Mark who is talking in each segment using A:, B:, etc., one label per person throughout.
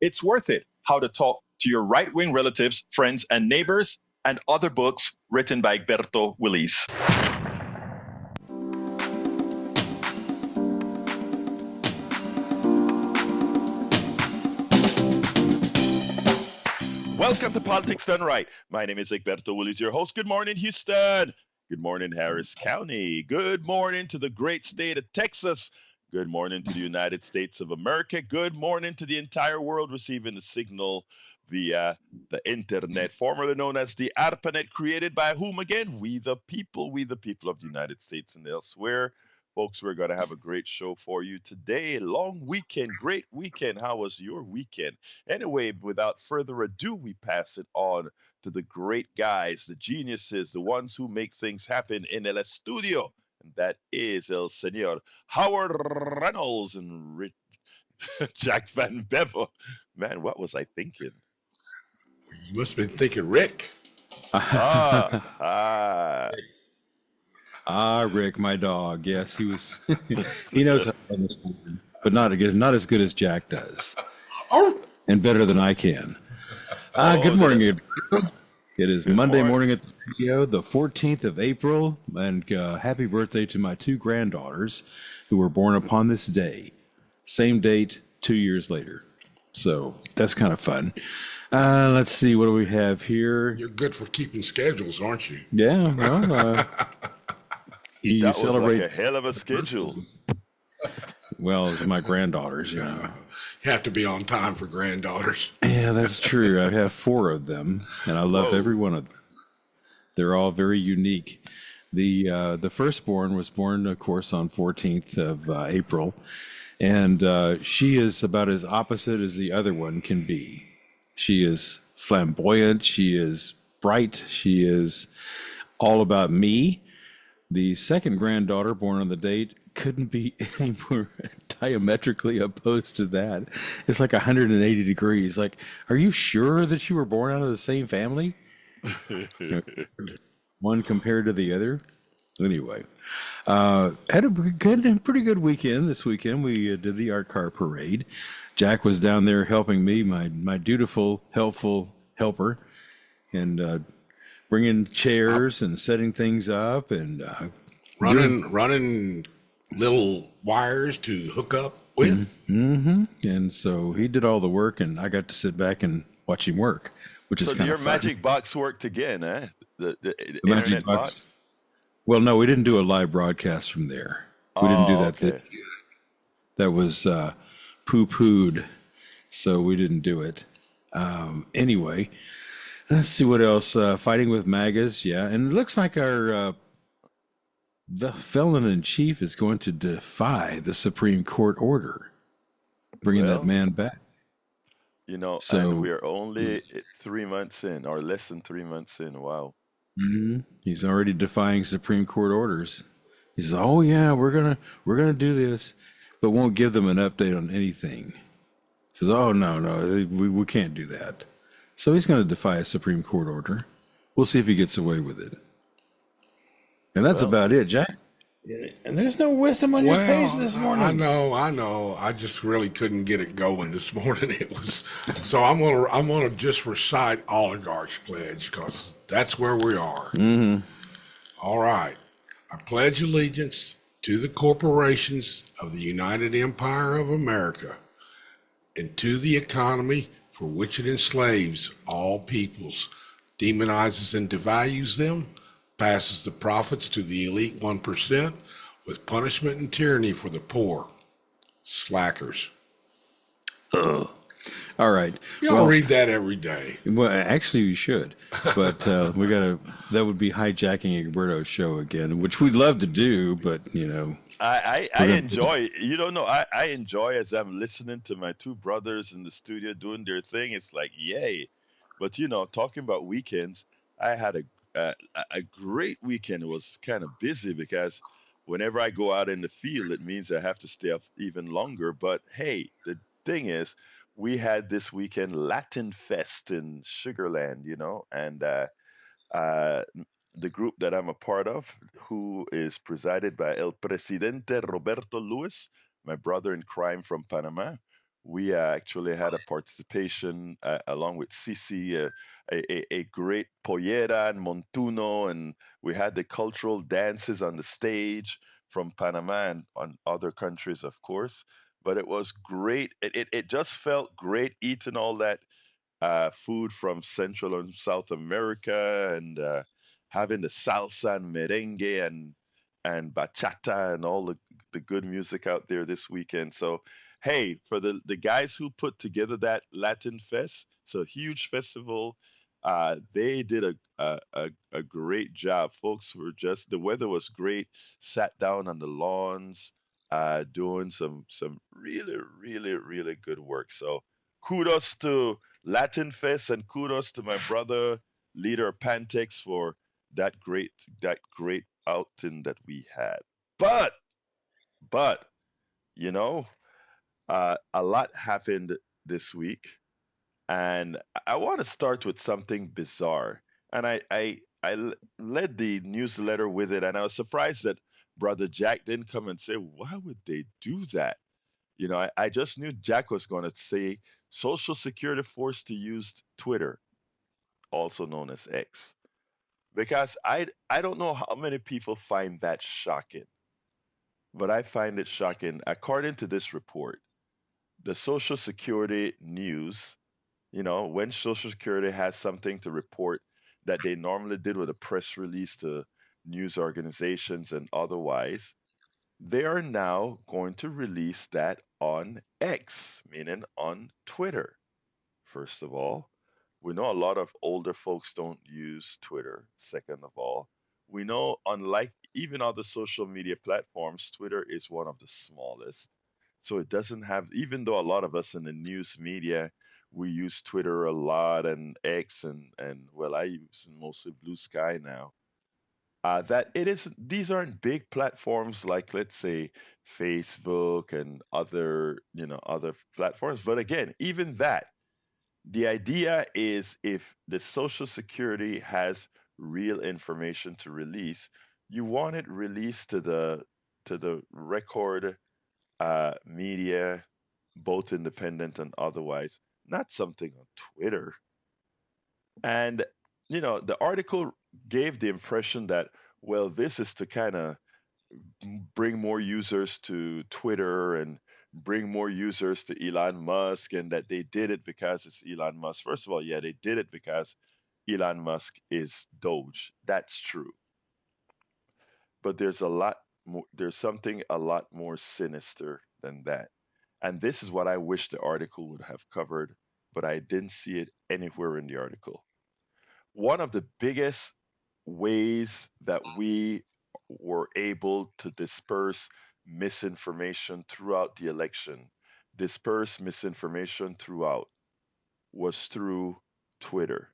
A: It's Worth It: How to Talk to Your Right-Wing Relatives, Friends, and Neighbors, and Other Books, written by Egberto Willis. Welcome to Politics Done Right. My name is Egberto Willis, your host. Good morning, Houston. Good morning, Harris County. Good morning to the great state of Texas. Good morning to the United States of America. Good morning to the entire world receiving the signal via the internet, formerly known as the ARPANET, created by whom again? We the people of the United States and elsewhere. Folks, we're going to have a great show for you today. Long weekend, great weekend. How was your weekend? Anyway, without further ado, we pass it on to the great guys, the geniuses, the ones who make things happen in El Estudio. And that is El Senor Howard Reynolds and Jack Van Bevel. Man, what was I thinking?
B: You must have been thinking Rick.
C: Rick, my dog. Yes, he was. He knows how to run this morning, but not as good as Jack does, and better than I can. Good morning. It is Monday morning at the radio, the 14th of April, and happy birthday to my two granddaughters who were born upon this day. Same date, 2 years later. So that's kind of fun. Let's see, what do we have here?
B: You're good for keeping schedules, aren't you?
C: Yeah, well,
A: you celebrate like a hell of a schedule.
C: Well, it's my granddaughters,
B: You have to be on time for granddaughters.
C: Yeah, that's true. I have 4 of them, and I love every one of them. They're all very unique. The firstborn was born, of course, on 14th of April, and she is about as opposite as the other one can be. She is flamboyant. She is bright. She is all about me. The second granddaughter, born on the date, couldn't be any more diametrically opposed to that. It's like 180 degrees. Like, are you sure that you were born out of the same family? One compared to the other. Anyway, had a pretty good weekend this weekend. We did the art car parade. Jack was down there helping me, my dutiful, helpful helper, and bringing chairs and setting things up and
B: running little wires to hook up with.
C: Mm-hmm. And so he did all the work, and I got to sit back and watch him work, which is kind of fun.
A: So your magic box worked again, eh? The internet box?
C: Well, no, we didn't do a live broadcast from there. We didn't do that.
A: Okay.
C: That was poo-pooed, so we didn't do it. Anyway, let's see what else. Fighting with MAGAs, yeah. And it looks like our the felon-in-chief is going to defy the Supreme Court order, bringing that man back.
A: So, and we're only 3 months in, or less than 3 months in. Wow.
C: Mm-hmm. He's already defying Supreme Court orders. He says, "Oh yeah, we're gonna do this, but won't give them an update on anything." He says, "Oh no, we can't do that." So he's going to defy a Supreme Court order. We'll see if he gets away with it. And that's about it, Jack. And there's no wisdom on your page this morning.
B: I know. I just really couldn't get it going this morning. It was so I'm gonna just recite Oligarch's Pledge because that's where we are.
C: Mm-hmm.
B: All right. I pledge allegiance to the corporations of the United Empire of America and to the economy for which it enslaves all peoples, demonizes and devalues them, passes the profits to the elite 1% with punishment and tyranny for the poor. Slackers.
C: All right.
B: Y'all read that every day.
C: Well, actually, you should. But that would be hijacking Egberto's show again, which we'd love to do, but,
A: I enjoy, I enjoy as I'm listening to my two brothers in the studio doing their thing. It's like, yay. But, talking about weekends, I had a great weekend. It was kind of busy because whenever I go out in the field, it means I have to stay up even longer. But hey, the thing is, we had this weekend Latin Fest in Sugarland, and the group that I'm a part of, who is presided by El Presidente Roberto Luis, my brother in crime from Panama. We actually had a participation along with Sisi, a great pollera and montuno, and we had the cultural dances on the stage from Panama and on other countries, of course. But it was great. It just felt great eating all that food from Central and South America, and having the salsa and merengue and bachata and all the good music out there this weekend. So, hey, for the guys who put together that Latin Fest, it's a huge festival. They did a great job. Folks were just, the weather was great. Sat down on the lawns, doing some really good work. So kudos to Latin Fest, and kudos to my brother, leader Pantex, for that great that great outing that we had. But but you know, a lot happened this week, and I want to start with something bizarre. And I led the newsletter with it, and I was surprised that brother Jack didn't come and say, "Why would they do that?" I just knew Jack was going to say Social Security forced to use Twitter, also known as X, because I don't know how many people find that shocking, but I find it shocking. According to this report, the Social Security news, when Social Security has something to report that they normally did with a press release to news organizations and otherwise, they are now going to release that on X, meaning on Twitter. First of all, we know a lot of older folks don't use Twitter. Second of all, we know, unlike even other social media platforms, Twitter is one of the smallest. So it doesn't have, even though a lot of us in the news media, we use Twitter a lot and X, and well, I use mostly Blue Sky now. That it is, these aren't big platforms like, let's say, Facebook and other platforms. But again, even that, the idea is, if the Social Security has real information to release, you want it released to the record media, both independent and otherwise, not something on Twitter. And the article gave the impression that, well, this is to kind of bring more users to Twitter and bring more users to Elon Musk, and that they did it because it's Elon Musk. First of all, yeah, they did it because Elon Musk is Doge. That's true. But there's a lot more, there's something a lot more sinister than that. And this is what I wish the article would have covered, but I didn't see it anywhere in the article. One of the biggest ways that we were able to disperse misinformation throughout the election, disperse misinformation throughout, was through Twitter.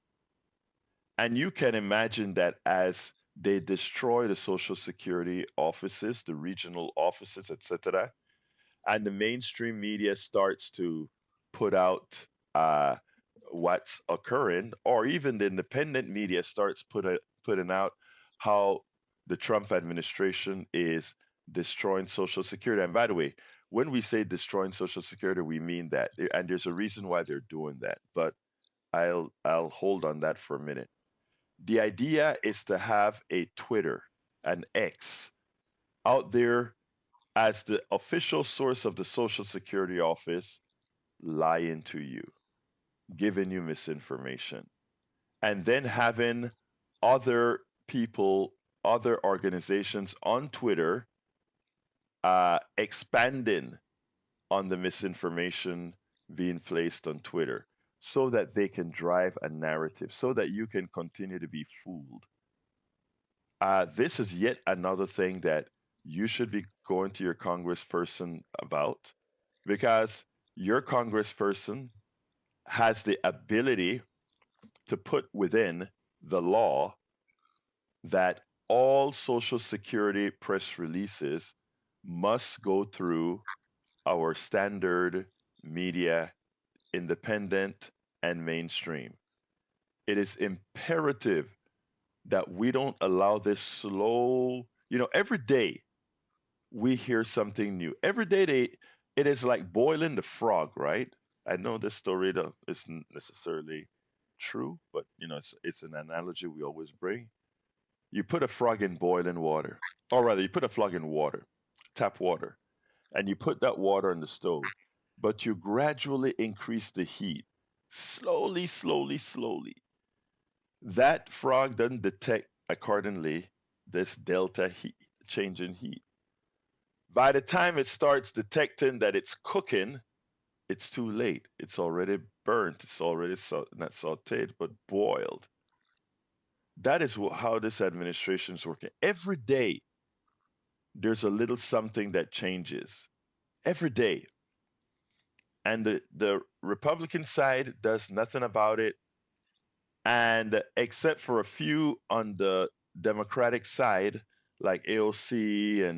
A: And you can imagine that as they destroy the Social Security offices, the regional offices, etc., and the mainstream media starts to put out uh, what's occurring, or even the independent media starts putting out how the Trump administration is destroying Social Security. And by the way, when we say destroying Social Security, we mean that, and there's a reason why they're doing that. But I'll hold on that for a minute. The idea is to have a Twitter, an X, out there as the official source of the Social Security office, lying to you, giving you misinformation, and then having other people, other organizations on Twitter expanding on the misinformation being placed on Twitter, so that they can drive a narrative, so that you can continue to be fooled. This is yet another thing that you should be going to your congressperson about, because your congressperson has the ability to put within the law that all Social Security press releases must go through our standard media, independent and mainstream. It is imperative that we don't allow this slow, every day we hear something new. Every day It is like boiling the frog, right? I know this story though isn't necessarily true, but it's an analogy we always bring. You put a frog in boiling water, or rather, you put a frog in water, tap water, and you put that water on the stove, but you gradually increase the heat, slowly, slowly, slowly. That frog doesn't detect accordingly this delta heat, change in heat. By the time it starts detecting that it's cooking, it's too late. It's already burnt. It's already not sauteed, but boiled. That is how this administration is working. Every day, there's a little something that changes. Every day. And the Republican side does nothing about it. And except for a few on the Democratic side, like AOC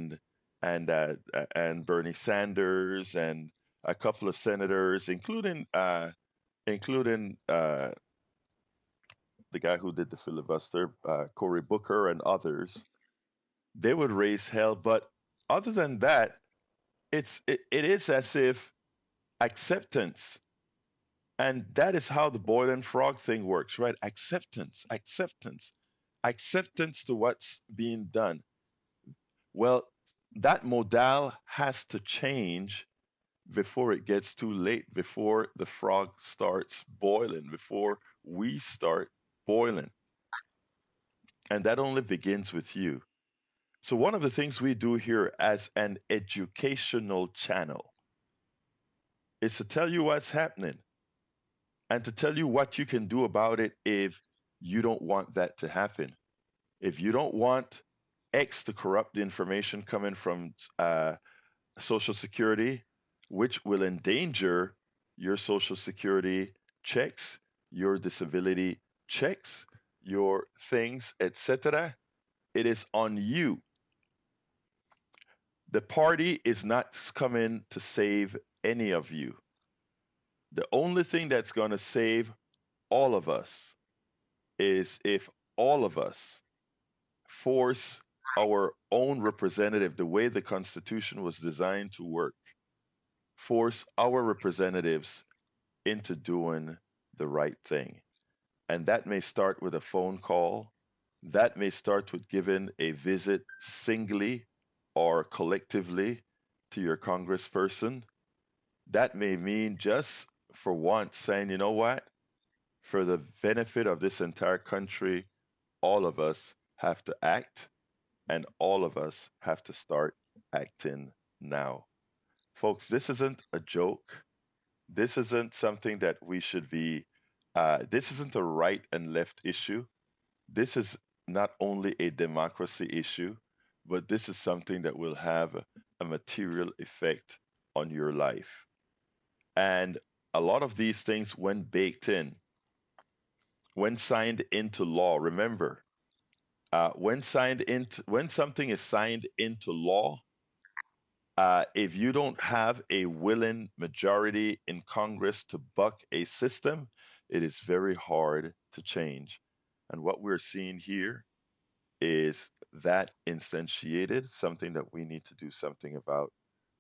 A: and Bernie Sanders and a couple of senators, including the guy who did the filibuster, Cory Booker and others, they would raise hell. But other than that, it is as if acceptance, and that is how the boiling frog thing works, right? Acceptance, acceptance, acceptance to what's being done. Well, that modal has to change before it gets too late, before the frog starts boiling, before we start boiling. And that only begins with you. So, one of the things we do here as an educational channel is to tell you what's happening and to tell you what you can do about it if you don't want that to happen. If you don't want X to corrupt the information coming from Social Security, which will endanger your Social Security checks, your disability checks, your things, etc., it is on you. The party is not coming to save any of you. The only thing that's going to save all of us is if all of us force our own representative, the way the Constitution was designed to work, force our representatives into doing the right thing. And that may start with a phone call. That may start with giving a visit singly or collectively to your congressperson. That may mean just for once saying, you know what? For the benefit of this entire country, all of us have to act and all of us have to start acting now. Folks, this isn't a joke. This isn't something that we should be, this isn't a right and left issue. This is not only a democracy issue, but this is something that will have a material effect on your life. And a lot of these things, when baked in, when signed into law, remember, when something is signed into law, if you don't have a willing majority in Congress to buck a system, it is very hard to change. And what we're seeing here is that instantiated, something that we need to do something about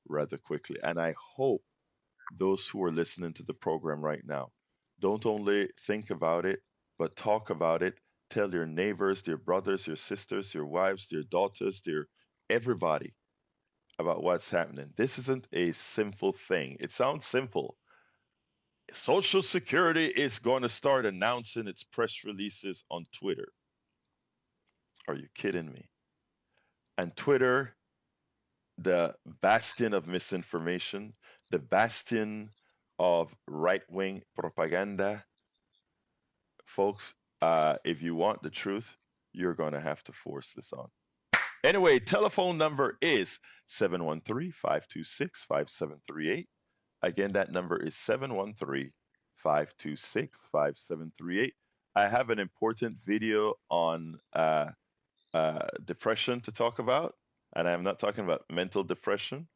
A: rather quickly. And I hope those who are listening to the program right now don't only think about it, but talk about it. Tell your neighbors, your brothers, your sisters, your wives, your daughters, their everybody about what's happening. This isn't a simple thing. It sounds simple. Social Security is going to start announcing its press releases on Twitter. Are you kidding me? And Twitter, the bastion of misinformation, the bastion of right wing propaganda, folks, if you want the truth, you're going to have to force this on. Anyway, telephone number is 713-526-5738. Again, that number is 713-526-5738. I have an important video on depression to talk about, and I'm not talking about mental depression.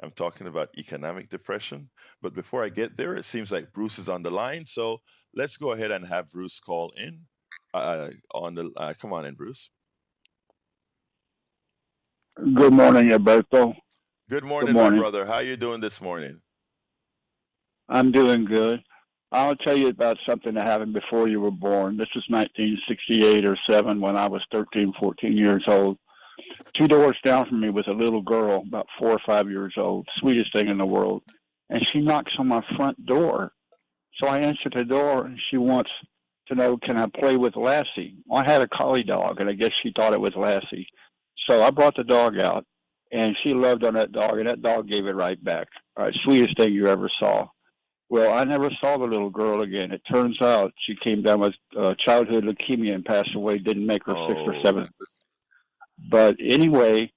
A: I'm talking about economic depression. But before I get there, it seems like Bruce is on the line, so let's go ahead and have Bruce call in. Come on in, Bruce.
D: Good morning, Alberto.
A: Good
D: Good
A: morning, my
D: morning.
A: brother. How you doing this morning?
D: I'm doing good. I'll tell you about something that happened before you were born. This was 1968 or 7 when I was 13, 14 years old. Two doors down from me was a little girl, about 4 or 5 years old, sweetest thing in the world. And she knocks on my front door. So I answered the door, and she wants to know, can I play with Lassie? Well, I had a collie dog, and I guess she thought it was Lassie. So I brought the dog out, and she loved on that dog, and that dog gave it right back. All right, sweetest thing you ever saw. Well, I never saw the little girl again. It turns out she came down with childhood leukemia and passed away. Didn't make her sixth or
A: Oh,
D: seventh. But anyway,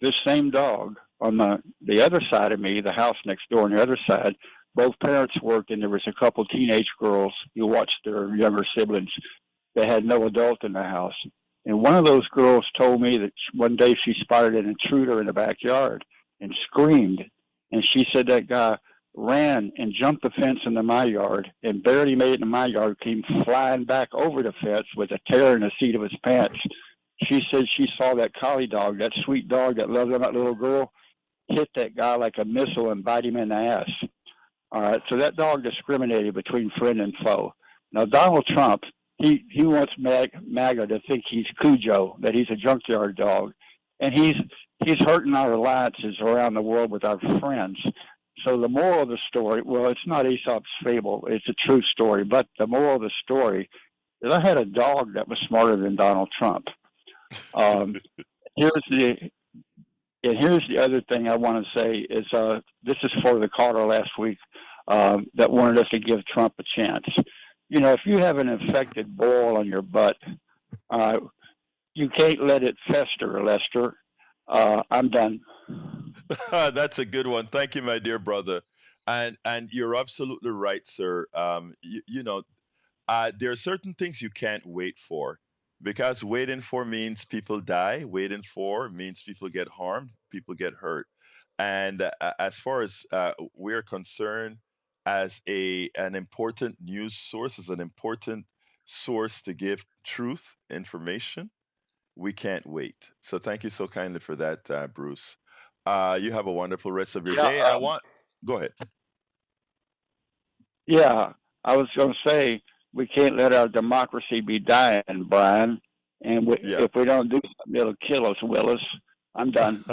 D: this same dog on the other side of me, the house next door on the other side, both parents worked, and there was a couple teenage girls who watched their younger siblings. They had no adult in the house. And one of those girls told me that one day she spotted an intruder in the backyard and screamed. And she said that guy ran and jumped the fence into my yard and barely made it into my yard, came flying back over the fence with a tear in the seat of his pants. She said she saw that collie dog, that sweet dog that loved on that little girl, hit that guy like a missile and bite him in the ass. All right, so that dog discriminated between friend and foe. Now Donald Trump, he wants MAGA to think he's Cujo, that he's a junkyard dog, and he's hurting our alliances around the world with our friends. So the moral of the story, well, it's not Aesop's fable; it's a true story. But the moral of the story is, I had a dog that was smarter than Donald Trump. Um, here's the here's the other thing I want to say is this is for the caller last week that wanted us to give Trump a chance. You know, if you have an infected boil on your butt, uh, you can't let it fester, Lester. I'm done.
A: that's a good one. Thank you, my dear brother. And you're absolutely right, sir. There are certain things you can't wait for because waiting for means people die. Waiting for means people get harmed, people get hurt. And as far as we're concerned, as a an important news source, as an important source to give truth information, we can't wait. So thank you so kindly for that, Bruce. You have a wonderful rest of your
D: Yeah,
A: day. I want. Go ahead.
D: yeah. I was going to say we can't let our democracy be dying, Brian. And
A: Yeah.
D: if we don't do something, it'll kill us, Willis. I'm done.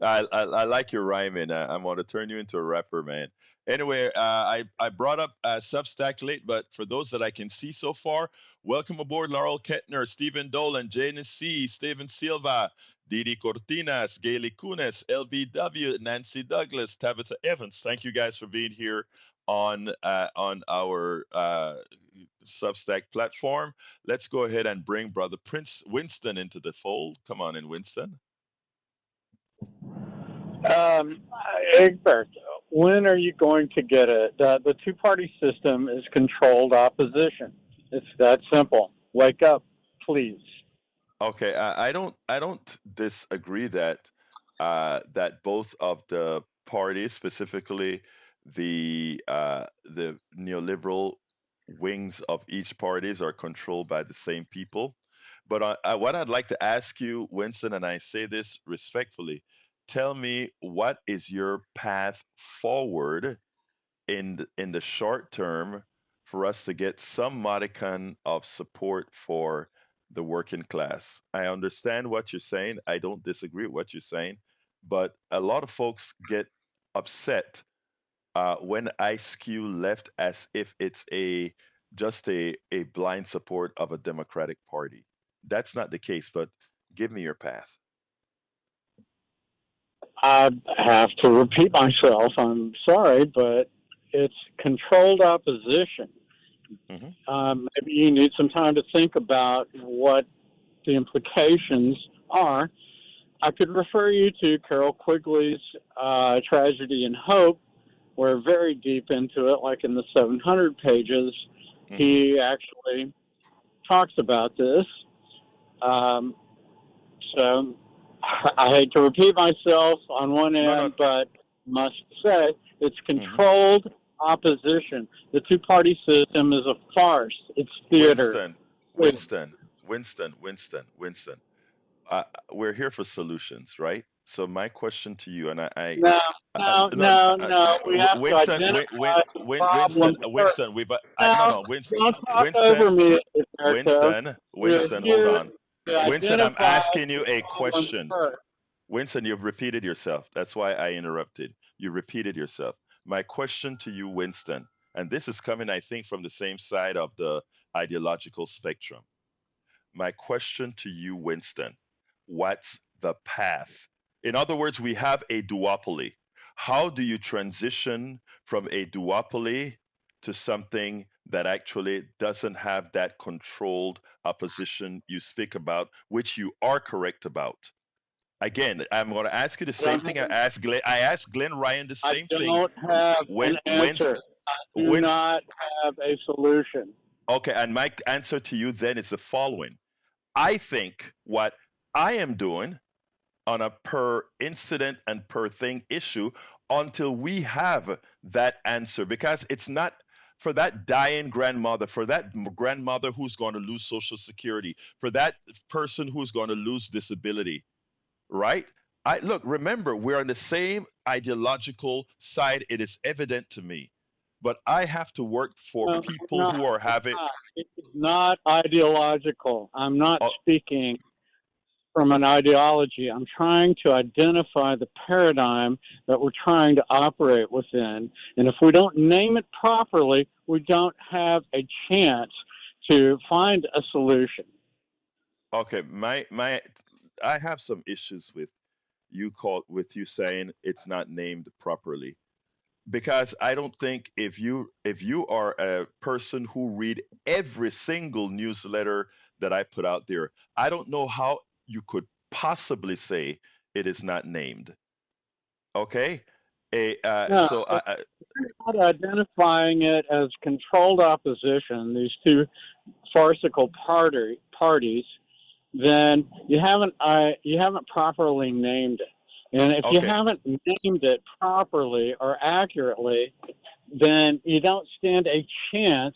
A: I like your rhyming. I'm going to turn you into a rapper, man. Anyway, I brought up Substack late, but for those that I can see so far, welcome aboard Laurel Kettner, Stephen Dolan, Janice C., Steven Silva, Didi Cortinas, Gailey Kunis, LBW, Nancy Douglas, Tabitha Evans. Thank you guys for being here on our Substack platform. Let's go ahead and bring Brother Prince Winston into the fold. Come on in, Winston.
E: Um, Egbert, when are you going to get it? The two-party system is controlled opposition. It's that simple. Wake up, please.
A: Okay, I don't disagree that that both of the parties, specifically the neoliberal wings of each parties, are controlled by the same people. But what I'd like to ask you, Winston, and I say this respectfully, tell me what is your path forward in the short term for us to get some modicum of support for the working class. I understand what you're saying. I don't disagree with what you're saying, but a lot of folks get upset when I skew left as if it's a just a blind support of a Democratic Party. That's not the case, but give me your path.
E: I have to repeat myself. I'm sorry, but it's controlled opposition.
A: Hmm.
E: Maybe you need some time to think about what the implications are. I could refer you to Carol Quigley's Tragedy and Hope. We're very deep into it, like in the 700 pages.
A: Hmm.
E: He actually talks about this. Um, so I hate to repeat myself on one
A: No, no.
E: end, but must say it's
A: Hmm.
E: controlled opposition. The two-party system is a farce. It's theater.
A: Winston, Winston, Winston. We're here for solutions, right? So my question to you, and
E: No, no,
A: no,
E: no, no. We have to
A: Winston,
E: identify the
A: Winston,
E: problem first.
A: Winston, no,
E: No,
A: no,
E: don't talk over
A: Winston,
E: me, Roberto. We're
A: Hold
E: here
A: on.
E: to
A: Winston, I'm
E: identify
A: asking you
E: the
A: a
E: problem
A: question.
E: first.
A: Winston, you've repeated yourself. That's why I interrupted. You repeated yourself. My question to you, Winston, and this is coming, I think, from the same side of the ideological spectrum. My question to you, Winston, what's the path? In other words, we have a duopoly. How do you transition from a duopoly to something that actually doesn't have that controlled opposition you speak about, which you are correct about? Again, I'm going to ask you the same thing I asked Glenn Ryan the
E: I
A: same thing.
E: don't have an
A: When
E: answer. I do
A: when
E: not have a solution.
A: okay, and my answer to you then is the following. I think what I am doing on a per incident and per thing issue until we have that answer, because it's not for that dying grandmother, for that grandmother who's going to lose social security, for that person who's going to lose disability, right? I look, remember, we're on the same ideological side. It is evident to me. But I have to work for
E: No,
A: people
E: no,
A: who are
E: it's
A: having
E: not. It is not ideological. I'm not
A: oh,
E: speaking from an ideology. I'm trying to identify the paradigm that we're trying to operate within. And if we don't name it properly, we don't have a chance to find a solution.
A: okay, my I have some issues with with you saying it's not named properly, because I don't think if you are a person who read every single newsletter that I put out there, I don't know how you could possibly say it is not named. Okay,
E: No,
A: so
E: if you're not identifying it as controlled opposition, these two farcical parties, then you haven't properly named it. And if you
A: okay,
E: haven't named it properly or accurately, then you don't stand a chance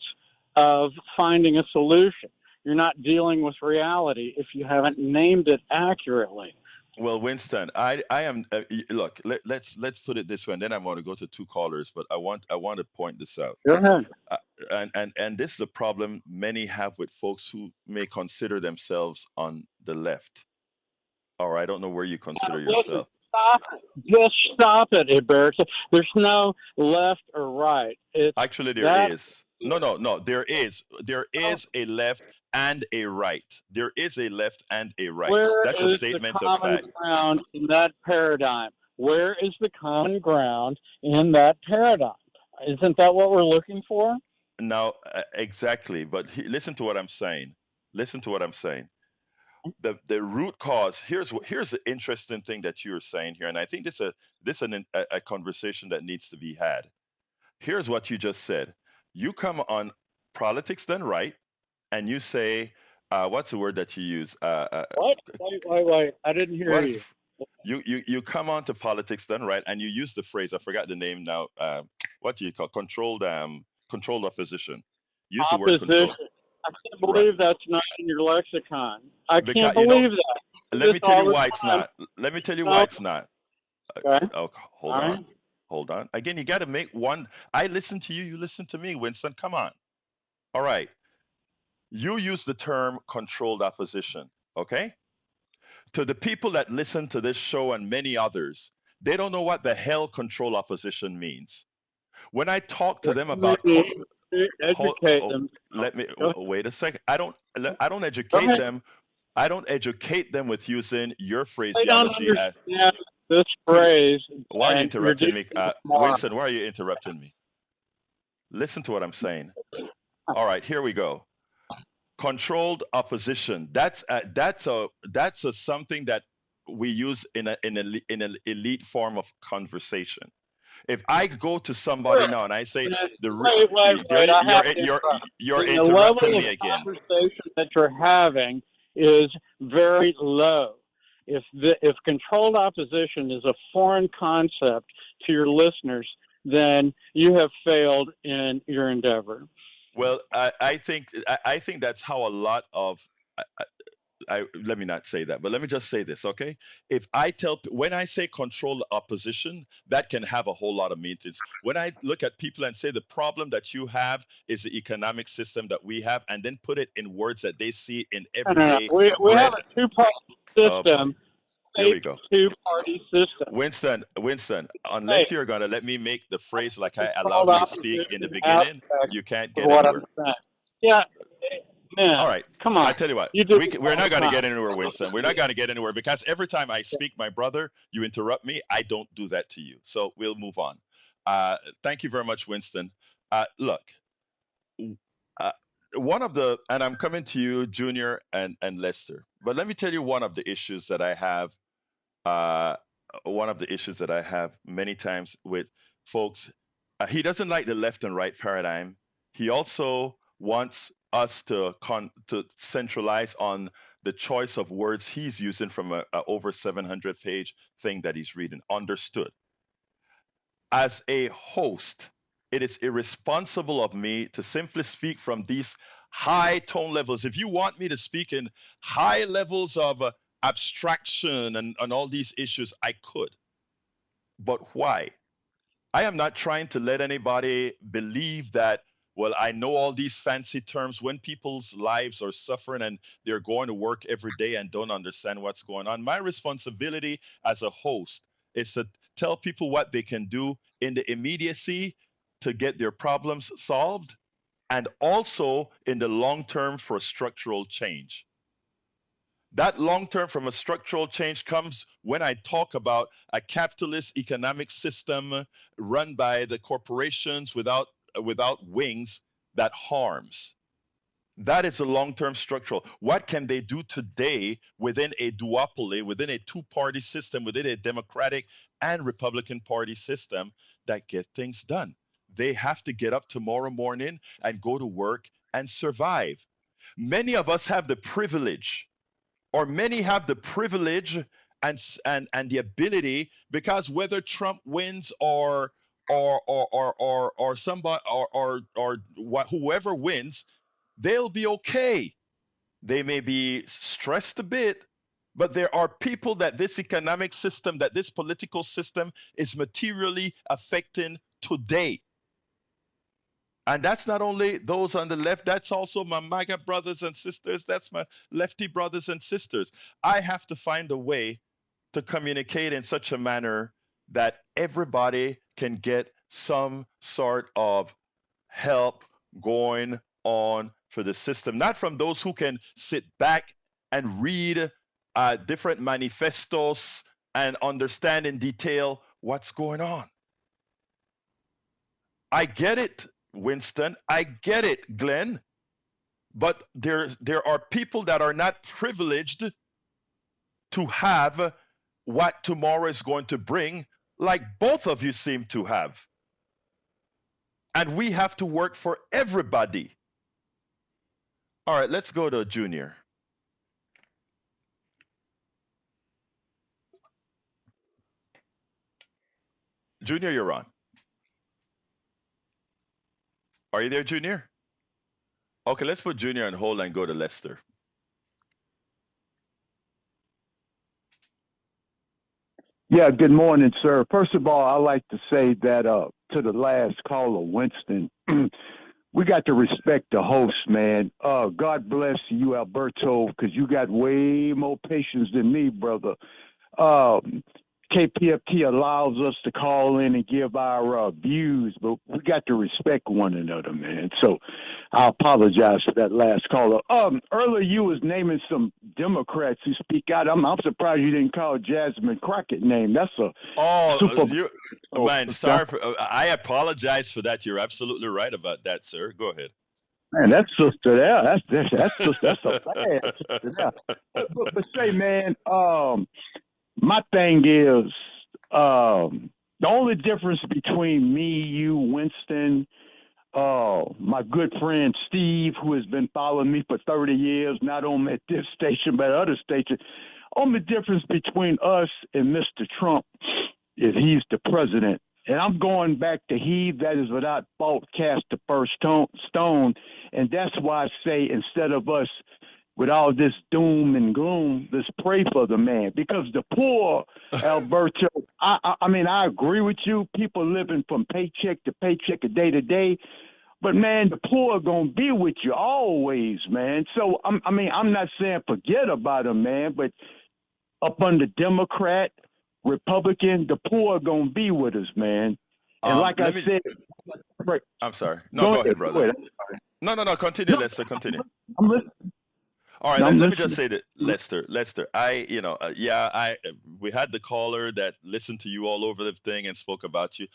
E: of finding a solution. You're not dealing with reality if you haven't named it accurately.
A: well, Winston, I am look. Let's put it this way, and then I want to go to two callers, but I want to point this out.
E: Go ahead.
A: uh, and this is a problem many have with folks who may consider themselves on the left. Or I don't know where you consider
E: Listen,
A: yourself.
E: stop it. Just stop it, Iberta. There's no left or right. It's
A: Actually, there
E: that.
A: is. No, no, no. There is a left and a right. There is a left and a right.
E: Where
A: That's a
E: is the
A: statement of
E: common
A: fact.
E: ground in that paradigm? Where is the common ground in that paradigm? Isn't that what we're looking for?
A: Now, exactly. But listen to what I'm saying. Listen to what I'm saying. The root cause. Here's the interesting thing that you're saying here, and I think a conversation that needs to be had. Here's what you just said. You come on politics done right, and you say, what's the word that you use?
E: What? Wait. I didn't hear
A: What is
E: you.
A: you come on to politics done right, and you use the phrase. I forgot the name now. What do you call controlled opposition? Use the word control.
E: Opposition. I can't
A: Right.
E: believe that's not in your lexicon. I can't
A: Because
E: believe that. I do
A: let
E: this
A: me tell
E: all
A: you
E: the
A: why it's
E: time.
A: not. Let me tell you why
E: No.
A: it's not.
E: Okay.
A: Oh, hold
E: All
A: on.
E: right.
A: Hold on. Again, you got to make one. I listen to you. You listen to me, Winston. Come on. All right. You use the term controlled opposition. Okay. To the people that listen to this show and many others, they don't know what the hell control opposition means. When I talk to them
E: We
A: about
E: need to educate them.
A: let me
E: Go
A: wait a second. I don't educate
E: ahead.
A: them. I don't educate them with using your
E: They don't
A: phraseology as
E: understand this
A: could.
E: phrase,
A: Why are you
E: and you're
A: interrupting
E: dealing
A: me,
E: with Mark.
A: Winston? Why are you interrupting me? Listen to what I'm saying. All right, here we go. Controlled opposition. That's a something that we use in an elite form of conversation. If I go to somebody
E: Sure.
A: now and I say
E: Wait. I have to interrupt.
A: you're
E: The level
A: interrupting
E: of
A: me again.
E: conversation that you're having is very low. If controlled opposition is a foreign concept to your listeners, then you have failed in your endeavor.
A: Well, I think that's how a lot of let me not say that, but let me just say this, okay? When I say control the opposition, that can have a whole lot of meanings. When I look at people and say the problem that you have is the economic system that we have, and then put it in words that they see in
E: No, no, no.
A: everyday
E: We have
A: bread.
E: a two-party
A: Oh boy,
E: system,
A: here we go.
E: two-party system.
A: Winston,
E: Hey,
A: unless you're gonna let me make the phrase like I
E: controlled
A: allowed you to speak in the
E: opposition
A: beginning,
E: aspect
A: you can't
E: of
A: get
E: what I'm
A: anywhere.
E: saying. Yeah,
A: All
E: man,
A: right.
E: come
A: I
E: on.
A: tell you what,
E: You do this
A: we're
E: all
A: not
E: the
A: going to
E: time.
A: get anywhere, Winston. We're not going to get anywhere because every time I speak, my brother, you interrupt me. I don't do that to you. So we'll move on. Thank you very much, Winston. Look, uh, and I'm coming to you, Junior and Lester, but let me tell you one of the issues that I have. Uh, One of the issues that I have many times with folks, he doesn't like the left and right paradigm. He also wants us to centralize on the choice of words he's using from a over 700 page thing that he's reading. Understood. As a host, it is irresponsible of me to simply speak from these high tone levels. If you want me to speak in high levels of abstraction and all these issues, I could. But why? I am not trying to let anybody believe that, well, I know all these fancy terms when people's lives are suffering and they're going to work every day and don't understand what's going on. My responsibility as a host is to tell people what they can do in the immediacy to get their problems solved and also in the long term for structural change. That long term from a structural change comes when I talk about a capitalist economic system run by the corporations without wings that harms. That is a long term structural. What can they do today within a duopoly, within a two-party system, within a Democratic and Republican Party system that get things done? They have to get up tomorrow morning and go to work and survive. Many of us have the privilege, or many have the privilege and the ability, because whether Trump wins or somebody or what whoever wins, they'll be okay. They may be stressed a bit, but there are people that this economic system, that this political system is materially affecting today. And that's not only those on the left, that's also my MAGA brothers and sisters. That's my lefty brothers and sisters. I have to find a way to communicate in such a manner that everybody can get some sort of help going on for the system, not from those who can sit back and read different manifestos and understand in detail what's going on. I get it, Winston. I get it, Glenn. But there are people that are not privileged to have what tomorrow is going to bring, like both of you seem to have. And we have to work for everybody. All right, let's go to Junior. Junior, you're on. Are you there, Junior? Okay, let's put Junior on hold and go to Lester.
F: Yeah, good morning, sir. First of all, I like to say that to the last caller, Winston, we got to respect the host, man. God bless you, Alberto, because you got way more patience than me, brother. Um, KPFT allows us to call in and give our views, but we got to respect one another, man. So I apologize for that last caller. Earlier you was naming some Democrats who speak out. I'm surprised you didn't call Jasmine Crockett name. That's a super.
A: You, man, sorry. I apologize for that. You're absolutely right about that, sir. Go ahead.
F: Man, that sister there, that's a bad sister there. But say, man, my thing is, the only difference between me, you, Winston, my good friend Steve, who has been following me for 30 years, not only at this station but other stations, only difference between us and Mr. Trump is he's the president. And I'm going back to he that is without fault cast the first stone. And that's why I say instead of us with all this doom and gloom. Let's pray for the man because the poor, Alberto. I mean, I agree with you. People living from paycheck to paycheck, a day to day. But man, the poor are gonna be with you always, man. So I'm not saying forget about them, man. But up under Democrat, Republican, the poor are gonna be with us, man. And like I
A: Let me.
F: said,
A: I'm sorry. No,
F: go
A: go
F: ahead,
A: ahead,
F: go
A: brother.
F: ahead.
A: No. Continue,
F: No,
A: Lester. Continue.
F: I'm listening.
A: All right,
F: No, I'm
A: let me just
F: listening.
A: say that, Lester, we had the caller that listened to you all over the thing and spoke about you.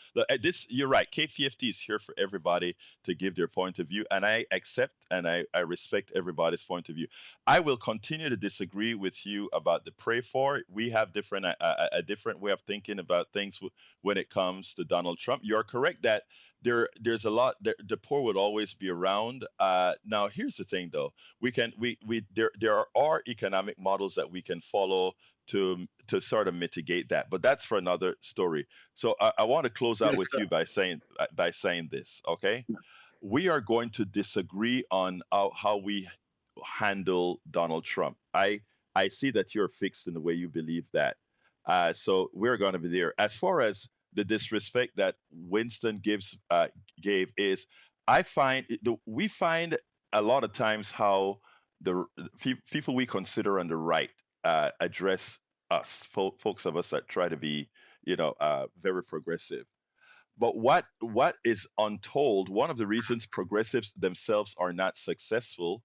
A: You're right. K50 is here for everybody to give their point of view, and I accept and I respect everybody's point of view. I will continue to disagree with you about the pray for. We have a different way of thinking about things when it comes to Donald Trump. You're correct that there's a lot. The poor would always be around. Now, here's the thing, though we there are economic models that we can follow to sort of mitigate that, but that's for another story. So I want to close out
F: Yes,
A: with
F: sir.
A: you by saying this. Okay, we are going to disagree on how we handle Donald Trump. I see that you're fixed in the way you believe that. So we're going to be there. As far as the disrespect that Winston gave is, we find a lot of times how the people we consider on the right address us, folks of us that try to be, very progressive. But what is untold, one of the reasons progressives themselves are not successful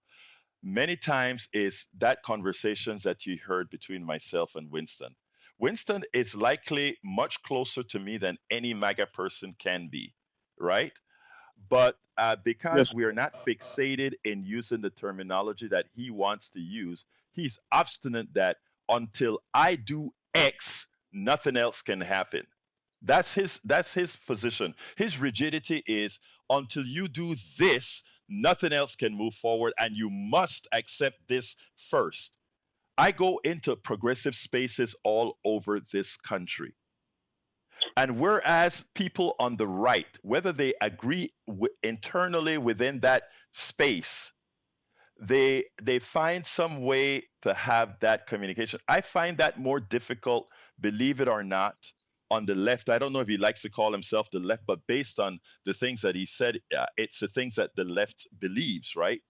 A: many times is that conversations that you heard between myself and Winston. Winston is likely much closer to me than any MAGA person can be, right? But
F: Yes,
A: because we are not fixated in using the terminology that he wants to use, he's obstinate that until I do X, nothing else can happen. That's his position. His rigidity is until you do this, nothing else can move forward, and you must accept this first. I go into progressive spaces all over this country. And whereas people on the right, whether they agree internally within that space, they find some way to have that communication. I find that more difficult, believe it or not, on the left. I don't know if he likes to call himself the left, but based on the things that he said, it's the things that the left believes, right?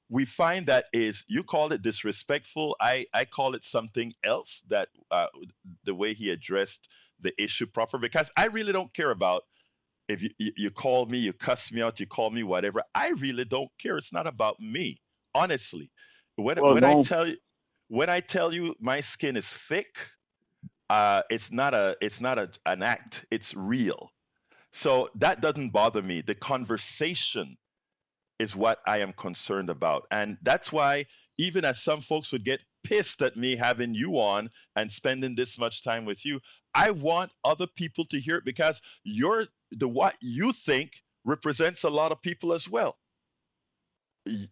A: We find that is, you call it disrespectful. I call it something else, that the way he addressed the issue proper, because I really don't care about if you call me, you cuss me out, you call me whatever. I really don't care. It's not about me, honestly. When
F: well,
A: when I
F: no,
A: tell you when I tell you my skin is thick, it's not an act. It's real. So that doesn't bother me. The conversation is what I am concerned about. And that's why, even as some folks would get pissed at me having you on and spending this much time with you, I want other people to hear it, because what you think represents a lot of people as well.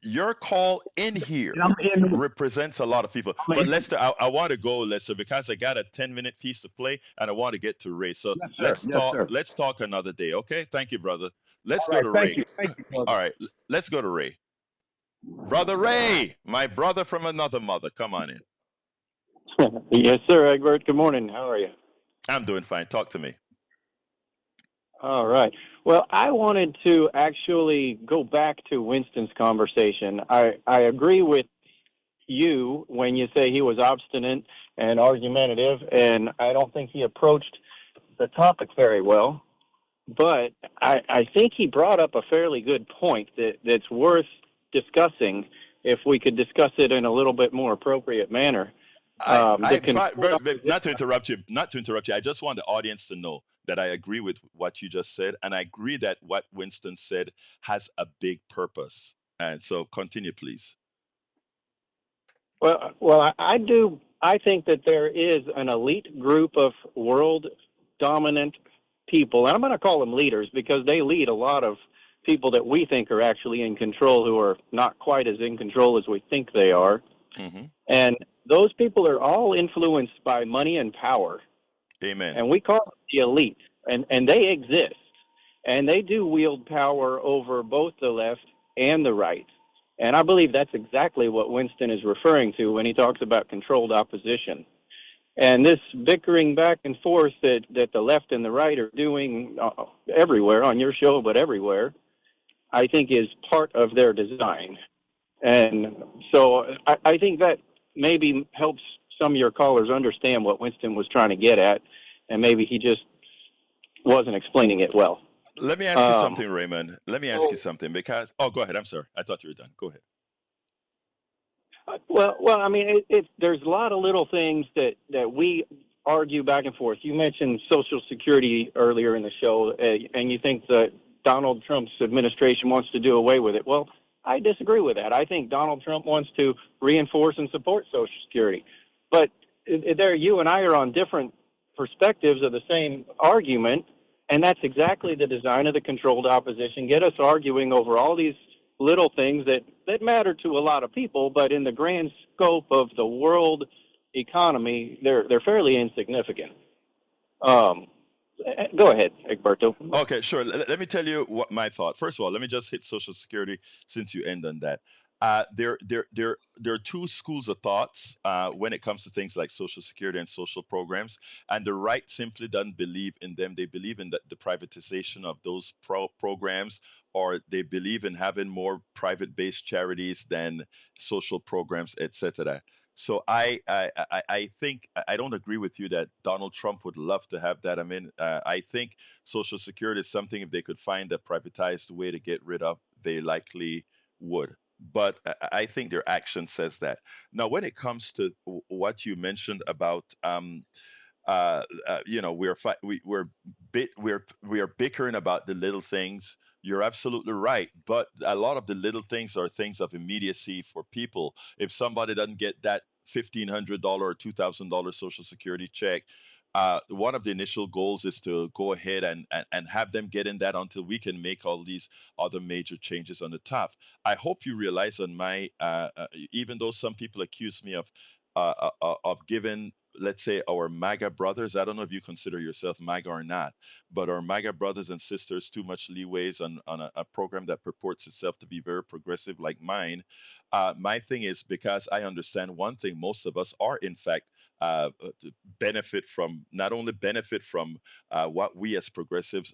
A: Your call in here
F: I'm in.
A: represents a lot of people.
F: I'm
A: But
F: in.
A: Lester, I want to go, Lester, because I got a 10-minute piece to play and I want to get to Ray. So
F: Yes, sir.
A: let's
F: Yes,
A: talk.
F: sir.
A: Let's talk another day. Okay. Thank you, brother. Let's
F: All
A: go
F: right.
A: to
F: Thank
A: Ray.
F: you. Thank you, brother.
A: All right. Let's go to Ray. Brother Ray, my brother from another mother. Come on in.
D: Yes, sir, Egbert. Good morning. How are you?
A: I'm doing fine. Talk to me.
D: All right. Well, I wanted to actually go back to Winston's conversation. I agree with you when you say he was obstinate and argumentative, and I don't think he approached the topic very well. But I think he brought up a fairly good point that's worth discussing if we could discuss it in a little bit more appropriate manner. The control
A: Not to interrupt you. Not to interrupt you. I just want the audience to know that I agree with what you just said, and I agree that what Winston said has a big purpose. And so, continue, please.
D: I do. I think that there is an elite group of world dominant people, and I'm going to call them leaders because they lead a lot of people that we think are actually in control who are not quite as in control as we think they are.
A: Hmm.
D: And those people are all influenced by money and power.
A: Amen.
D: And we call them the elite, and they exist. And they do wield power over both the left and the right.
E: And I believe that's exactly what Winston is referring to when he talks about controlled opposition. And this bickering back and forth that the left and the right are doing everywhere, on your show, but everywhere, I think is part of their design. And so I think that maybe helps some of your callers understand what Winston was trying to get at, and maybe he just wasn't explaining it well.
A: Let me ask you something, Raymond. Let me ask you something because, oh, go ahead. I'm sorry. I thought you were done. Go ahead.
E: Well, I mean, there's a lot of little things that we argue back and forth. You mentioned Social Security earlier in the show, and you think that Donald Trump's administration wants to do away with it. Well, I disagree with that. I think Donald Trump wants to reinforce and support Social Security. But there, you and I are on different perspectives of the same argument, and that's exactly the design of the controlled opposition. Get us arguing over all these little things that matter to a lot of people, but in the grand scope of the world economy, they're fairly insignificant. Go ahead, Egberto.
A: Okay, sure. Let me tell you what my thought. First of all, let me just hit Social Security since you end on that. There are two schools of thoughts when it comes to things like Social Security and social programs, and the right simply doesn't believe in them. They believe in the privatization of those programs, or they believe in having more private-based charities than social programs, etc. So I think I don't agree with you that Donald Trump would love to have that. I mean, I think Social Security is something if they could find a privatized way to get rid of, they likely would. But I think their action says that. Now, when it comes to what you mentioned about, we are bickering about the little things. You're absolutely right, but a lot of the little things are things of immediacy for people. If somebody doesn't get that $1,500 or $2,000 Social Security check, one of the initial goals is to go ahead and have them get in that until we can make all these other major changes on the top. I hope you realize on my, even though some people accuse me of giving, let's say, our MAGA brothers, I don't know if you consider yourself MAGA or not, but our MAGA brothers and sisters too much leeways on a program that purports itself to be very progressive like mine. My thing is because I understand one thing, most of us are in fact benefit from not only benefit from what we as progressives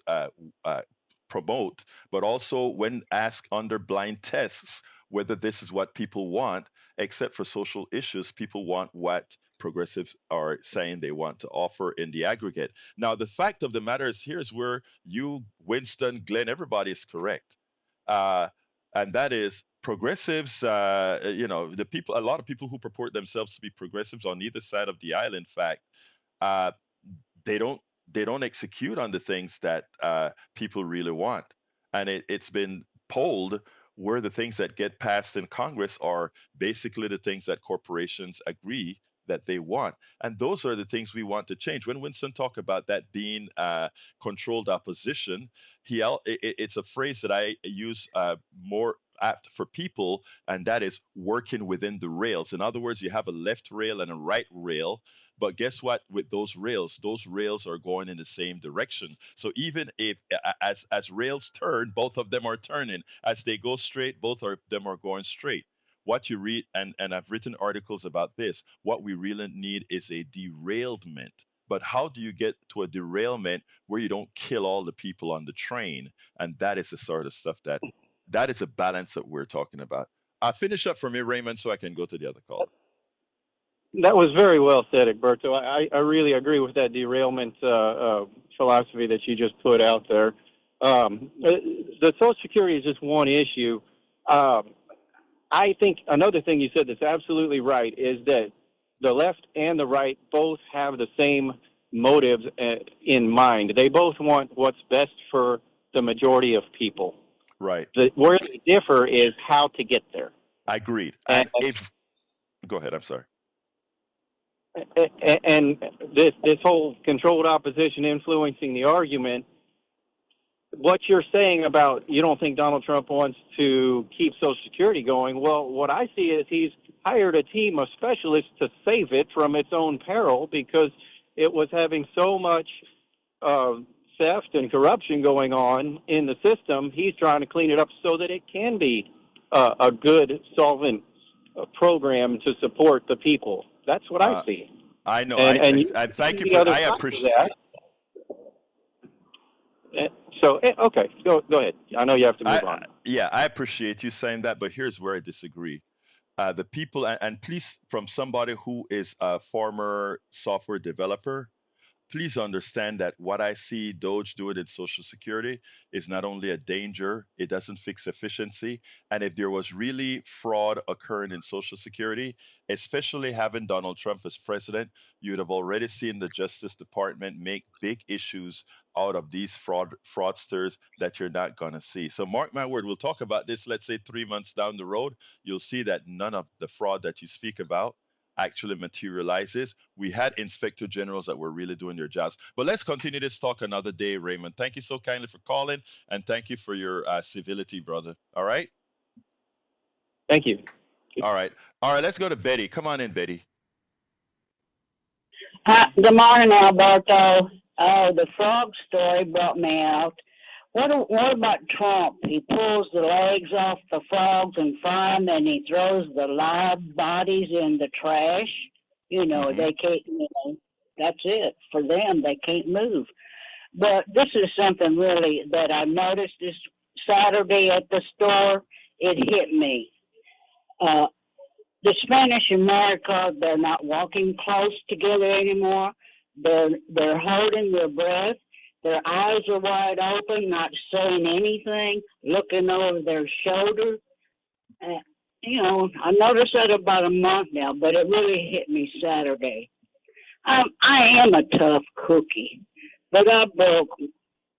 A: promote, but also when asked under blind tests whether this is what people want, except for social issues, people want what progressives are saying they want to offer in the aggregate. Now, the fact of the matter is here's where you, Winston, Glenn, everybody is correct. And that is progressives, the people, a lot of people who purport themselves to be progressives on either side of the aisle, in fact, uh, they don't they don't execute on the things that people really want. And it's been polled where the things that get passed in Congress are basically the things that corporations agree that they want. And those are the things we want to change. When Winston talked about that being controlled opposition, it's a phrase that I use more apt for people, and that is working within the rails. In other words, you have a left rail and a right rail, but guess what? With those rails are going in the same direction. So even if as rails turn, both of them are turning. As they go straight, both of them are going straight. What you read, and I've written articles about this, what we really need is a derailment. But how do you get to a derailment where you don't kill all the people on the train? And that is the sort of stuff that is a balance that we're talking about. Finish up for me, Raymond, so I can go to the other caller.
E: That was very well said, Egberto. I really agree with that derailment philosophy that you just put out there. The Social Security is just one issue. I think another thing you said that's absolutely right is that the left and the right both have the same motives in mind. They both want what's best for the majority of people.
A: Right.
E: Where they differ is how to get there.
A: Agreed. And if go ahead, I'm sorry.
E: And this whole controlled opposition influencing the argument, what you're saying about you don't think Donald Trump wants to keep Social Security going, well, what I see is he's hired a team of specialists to save it from its own peril because it was having so much theft and corruption going on in the system. He's trying to clean it up so that it can be a good solvent program to support the people. That's what I
A: Uh,
E: see.
A: I know.
E: And you
A: I thank
E: see
A: you
E: the
A: for.
E: other
A: I
E: side of
A: appreciate.
E: that. Okay, go ahead. I know you have to move on.
A: Yeah, I appreciate you saying that, but here's where I disagree. The people, and please, from somebody who is a former software developer, please understand that what I see Doge doing in Social Security is not only a danger, it doesn't fix efficiency. And if there was really fraud occurring in Social Security, especially having Donald Trump as president, you would have already seen the Justice Department make big issues out of these fraudsters that you're not going to see. So mark my word, we'll talk about this, let's say 3 months down the road. You'll see that none of the fraud that you speak about actually materializes. We had inspector generals that were really doing their jobs. But let's continue this talk another day, Raymond. Thank you so kindly for calling, and thank you for your civility, brother. All right?
E: Thank you.
A: All right. All right, let's go to Betty. Come on in, Betty.
G: Hi, good morning, Alberto. Oh, the frog story brought me out. What about Trump? He pulls the legs off the frogs and fry them, and he throws the live bodies in the trash.
A: Mm-hmm.
G: They can't. That's it for them. They can't move. But this is something really that I noticed this Saturday at the store. It hit me. Uh, the Spanish America, they're not walking close together anymore. They're holding their breath. Their eyes are wide open, not saying anything, looking over their shoulder. Uh, I noticed that about a month now, but it really hit me Saturday. I am a tough cookie, but I broke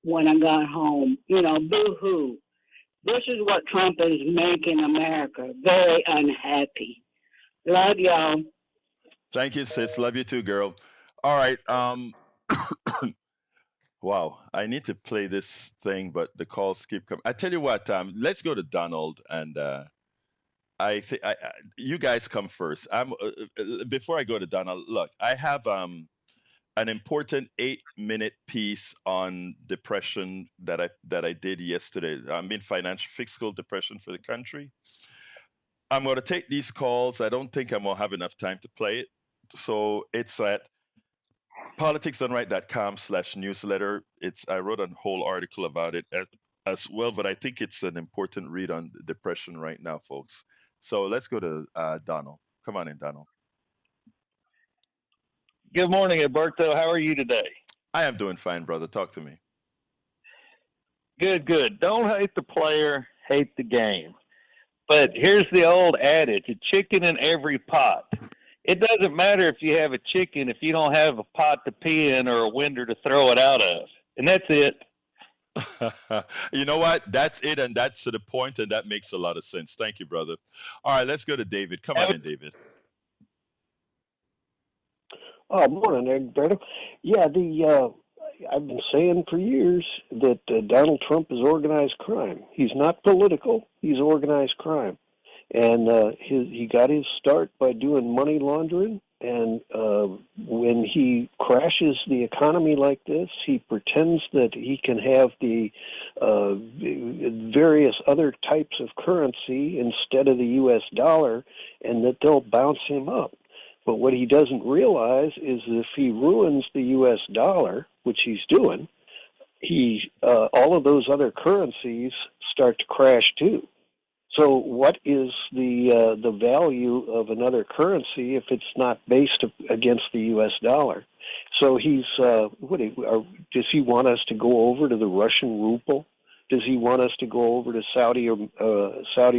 G: when I got home. Boo hoo. This is what Trump is making America very unhappy. Love y'all.
A: Thank you, sis. Love you too, girl. All right. Wow. I need to play this thing, but the calls keep coming. I tell you what. Let's go to Donald, and I think you guys come first. Before I go to Donald. Look, I have an important 8-minute piece on depression that I did yesterday. I mean, financial fiscal depression for the country. I'm going to take these calls. I don't think I'm going to have enough time to play it. So it's at politicsdoneright.com/newsletter. I wrote a whole article about it as well, but I think it's an important read on depression right now, folks. So let's go to Donald. Come on in, Donald.
H: Good morning, Alberto. How are you today?
A: I am doing fine, brother. Talk to me.
H: Good, good. Don't hate the player, hate the game. But here's the old adage, a chicken in every pot. It doesn't matter if you have a chicken if you don't have a pot to pee in or a window to throw it out of. And that's it.
A: You know what? That's it, and that's to the point, and that makes a lot of sense. Thank you, brother. All right, let's go to David. Come on
H: Have
A: in, David.
I: Oh, morning, Egberto. Yeah, I've been saying for years that Donald Trump is organized crime. He's not political; he's organized crime, and he got his start by doing money laundering. And when he crashes the economy like this, he pretends that he can have the various other types of currency instead of the U.S. dollar, and that they'll bounce him up. But what he doesn't realize is that if he ruins the U.S. dollar, which he's doing, all of those other currencies start to crash too. So what is the value of another currency if it's not based against the U.S. dollar? So he's does he want us to go over to the Russian ruble? Does he want us to go over to Saudi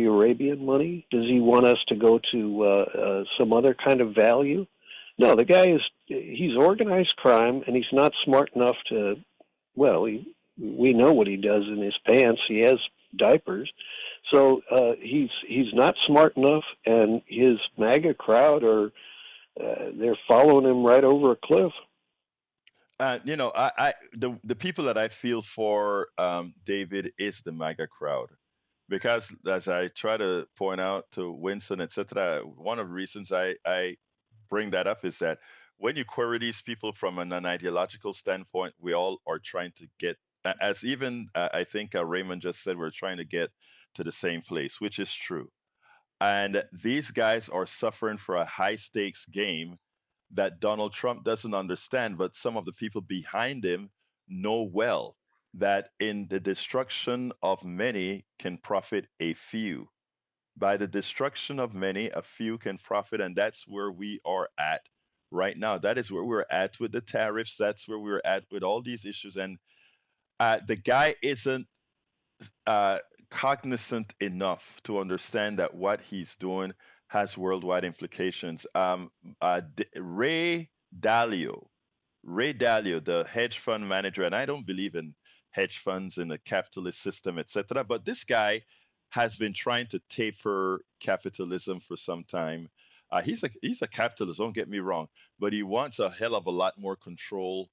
I: Arabian money? Does he want us to go to some other kind of value? No, the guy he's organized crime, and he's not smart enough to. Well, we know what he does in his pants. He has diapers, so he's not smart enough, and his MAGA crowd they're following him right over a cliff.
A: The people that I feel for, David, is the MAGA crowd, because as I try to point out to Winston, etc., one of the reasons I bring that up is that when you query these people from an ideological standpoint, we all are trying to get, as even I think Raymond just said, we're trying to get to the same place, which is true. And these guys are suffering for a high stakes game that Donald Trump doesn't understand, but some of the people behind him know well that in the destruction of many can profit a few. By the destruction of many, a few can profit, and that's where we are at right now. That is where we're at with the tariffs. That's where we're at with all these issues. And the guy isn't uh, cognizant enough to understand that what he's doing has worldwide implications. Dalio, Ray Dalio, the hedge fund manager, and I don't believe in hedge funds in the capitalist system, etc. But this guy has been trying to taper capitalism for some time. He's a capitalist, don't get me wrong, but he wants a hell of a lot more control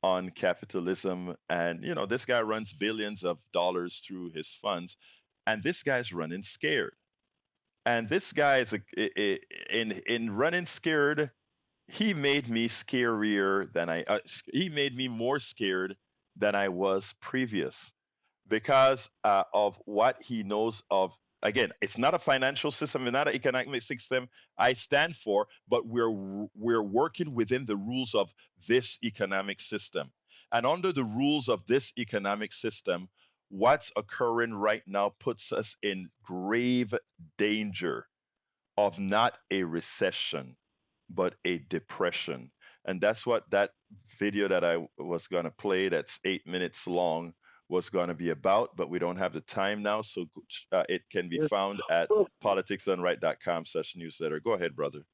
A: on capitalism. And this guy runs billions of dollars through his funds, and this guy's running scared. And this guy is in running scared. He made me scarier than he made me more scared than I was previous because of what he knows of. Again, it's not a financial system, it's not an economic system I stand for, but we're working within the rules of this economic system. And under the rules of this economic system, what's occurring right now puts us in grave danger of not a recession, but a depression. And that's what that video that I was going to play, that's 8 minutes long, was going to be about. But we don't have the time now. So it can be found at politicsdoneright.com/newsletter. Go ahead, brother.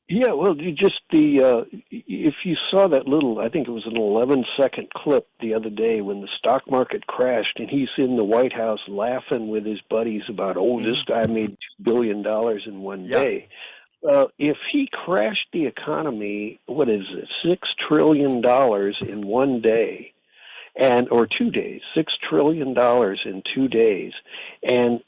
I: Yeah, well, if you saw that little, I think it was an 11-second clip the other day when the stock market crashed, and he's in the White House laughing with his buddies about, this guy made $2 billion in one day. If he crashed the economy, what is it, $6 trillion in one day, or 2 days, $6 trillion in 2 days, and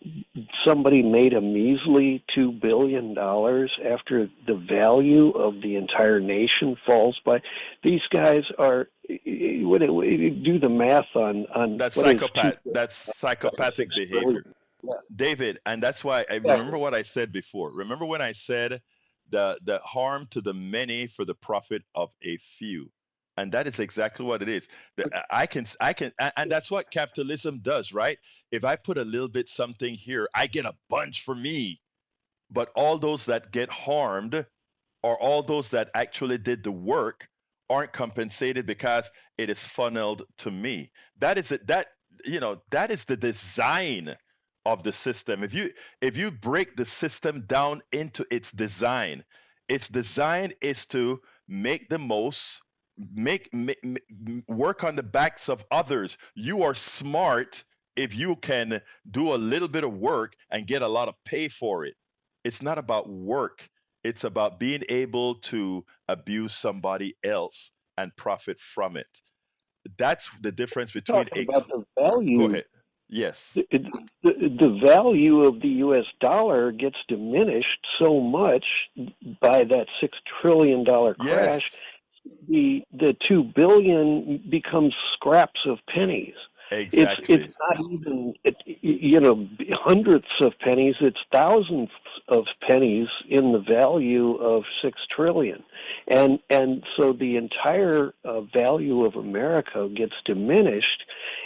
I: somebody made a measly $2 billion after the value of the entire nation falls by. These guys are, do the math on
A: that's psychopath. That's psychopathic behavior. Yeah. David, and that's why I remember what I said before. Remember when I said the harm to the many for the profit of a few. And that is exactly what it is. I can, and that's what capitalism does, right? If I put a little bit something here, I get a bunch for me. But all those that get harmed, or all those that actually did the work, aren't compensated because it is funneled to me. That is it. That is the design of the system. If you break the system down into its design is to make the most, work on the backs of others. You are smart if you can do a little bit of work and get a lot of pay for it. It's not about work. It's about being able to abuse somebody else and profit from it. That's the difference between
I: about the value.
A: Go ahead. Yes.
I: The value of the U.S. dollar gets diminished so much by that $6 trillion crash.
A: Yes.
I: The $2 billion becomes scraps of pennies.
A: Exactly.
I: It's not even hundredths of pennies. It's thousands of pennies in the value of $6 trillion, and so the entire value of America gets diminished,